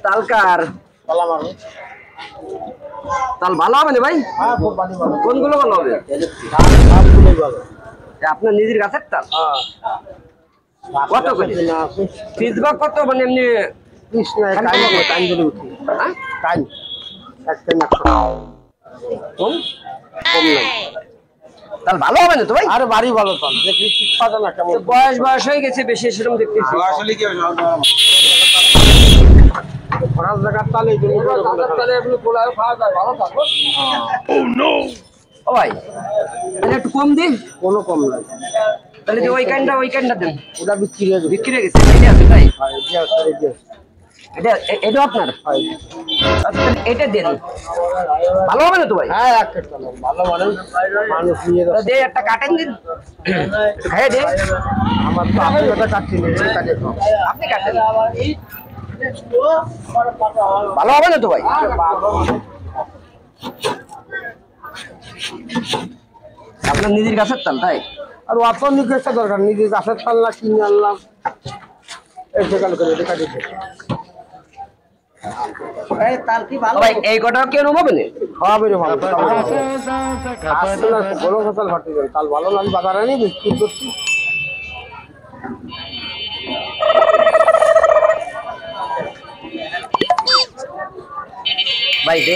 তালকার তাল ভালো হবে না ভাই? কোনগুলো ভালো হবে? আপনার নিজের গাছের তাল কত করে পিস বা কত? মানে এমনি কম তাল ভালো হবে না তো ভাই? আরে বাড়ি ভালো তাল না কেমন বয়স হয়ে গেছে বেশি সেরকম দেখতেছি। ও ভাই একটু কম দিন। কোনো কম নাই তাহলে যে ওইখানটা দেন। ওটা বিক্রি হয়ে গেছে এটা আছে তাই? এটা আপনার এটা দেন ভালো হবে না তো ভাই? হ্যাঁ ভালো মানে মানুষ নিয়ে দে একটা কাটেন দিন খাইয়ে দে। আমার তো আপনি কথা কাটছি আপনি কাটেন ভালো হবে না তো ভাই? আপনার নিজের গাছের তাল তাই? আর অত নির্দেশটা দরকার নিজের গাছের তাল না কিনে আনলাম এসে গেল করে দেখা দিতে এই কটা কেউ নেবো না? খাওয়াবে রে ভালো বড় ফসল ঘটে যাবে তাল ভালো না বাজারে নিয়ে বিক্রি করছি ভাই দে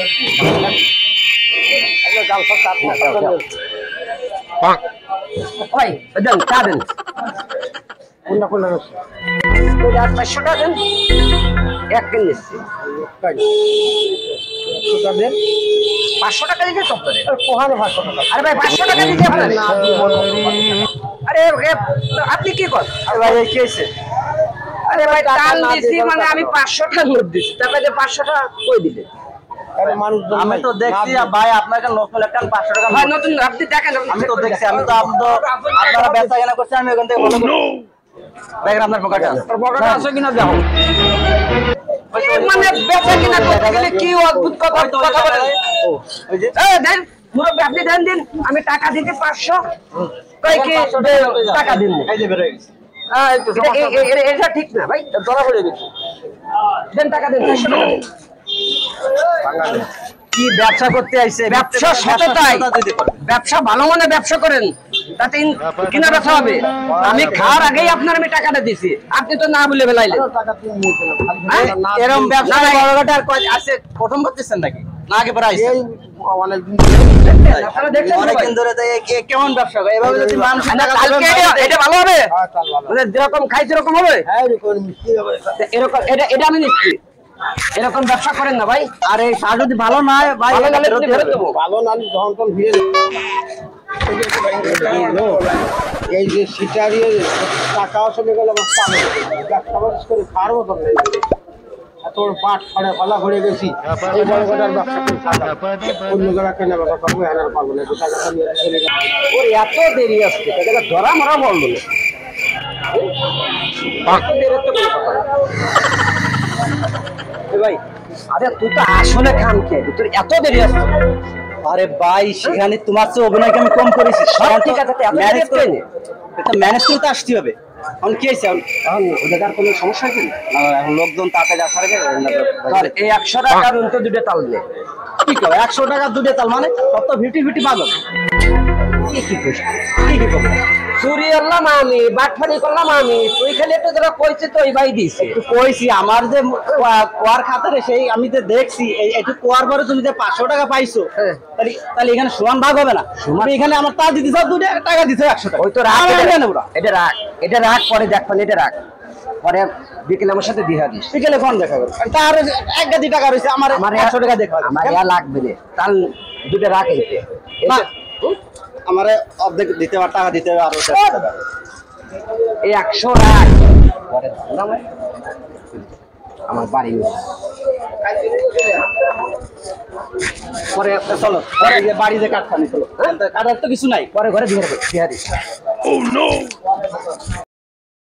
ভাই দেন চা দেন। কোনটা কোনটা 500 টাকা দেন। এক কেন নিচ্ছি 500 টাকা দিতে সব করে। কোহানে 500 টাকা আরে ভাই 500 টাকা দিতে আপনার আরে আপনি কি করেন? আরে ভাই এই কি হইছে? আরে ভাই তাল দিছি মানে আমি 500 টাকা নোট দিছি তারপরে 500 টাকা কই দিলে? আরে মানুষ আমি তো দেখছি ভাই আপনাকে নতুন একটা 500 টাকা ভাই নতুন আপনি দেখেন আমি তো দেখছি আমি তো আপনারা ব্যবসা কেনা করছেন আমি ওখান থেকে ফলো করি দেখেন আপনার পকেটে আছে কিনা দেখো মানে বেচা কিনা করতে গেলে কি অদ্ভুত কথা বলেন। ওই যে দেন মুরব্বি আপনি দেন দিন আমি টাকা দিতে 500 কই কি টাকা দিন এই যে বের হয়ে গেছে এটা ঠিক না ভাই ধরা পড়ে গেছে। দেন টাকা দেন 500 টাকা দেন। কি ব্যবসা করতে আইছে ব্যবসা সততাই ব্যবসা ভালো মানে ব্যবসা করেন তাতে কিনা ব্যবসা হবে। আমি খাওয়ার আগেই আপনার আমি টাকাটা দিছি আপনি তো না বলে ফেলাইলেন। এরকম ব্যবসা বড়টা আর আছে প্রথম করতেছেন নাকি না আগে পরে আইছে আপনারা দেখছেন অনেকদিন ধরে কেমন ব্যবসা করে এভাবে যদি মানুষ কালকে এটা ভালো হবে মানে যেরকম খাইছে এরকম হবে এরকম এটা আমি নিচ্ছি। এরকম ব্যবসা করেন না ভাই। আর এই চা যদি ভালো না হয় ভাই ভালো না যখন তখন ভিড়ে এই যে সিটারিয়ে টাকাও চলে গেল আমার ব্যবসা করে খাওয়ার মতন নেই তোর পাট খড়ে পালা ঘুরে গেছি এই বড় কটার ব্যবসা করে অন্য জায়গা কেনা ব্যবসা করবো হেনার পাবো না টাকাটা নিয়ে চলে গেল ওর এত দেরি আসছে তাকে ধরা মরা বললো ভাই। আরে তুই তো আসলে খান খেয়ে তোর এত দেরি আসছে। আরে ভাই সেখানে তোমার চেয়ে অভিনয়কে আমি কম করেছি ঠিক আছে ম্যানেজ করে নি ম্যানেজ করতে আসতে হবে। এখন কি হয়েছে এখন ওদের কোনো সমস্যা কি এখন লোকজন তাড়াতাড়ি আসার আগে এই 100 টাকার তো দুটো তাল নে কি করে 100 টাকা দুটো তাল মানে সব তো ভিটি পাগল কি করবো চুরি করলাম আমি বাটফারি করলাম আমি তুই খালি একটু যারা কইছে তো ওই ভাই দিছে একটু কইছি আমার যে কোয়ার খাতারে সেই আমি যে দেখছি একটু কোয়ার পরে তুমি যে 500 টাকা পাইছো তাহলে এখানে সমান ভাগ হবে না তুমি এখানে আমার তা দিতে চাও 2 টাকা দিতে 100 টাকা ওই তো রাখ এটা রাখ পরে দেখবেন এটা রাখ পরে বিকেলে আমার সাথে দেখা দিস বিকেলে ফোন দেখাবে তার 1 টাকা রয়েছে আমার 100 টাকা দেখা আমার ইয়া লাগবে রে তাল দুটো রাখ আমারে অর্ধেক দিতে হবে টাকা দিতে হবে আরো এই 100 রাখ পরে আমার বাড়ি পরে চলো বাড়িতে কাটখানি চলো কাটার তো কিছু নাই পরে ঘরে বিহার দিস।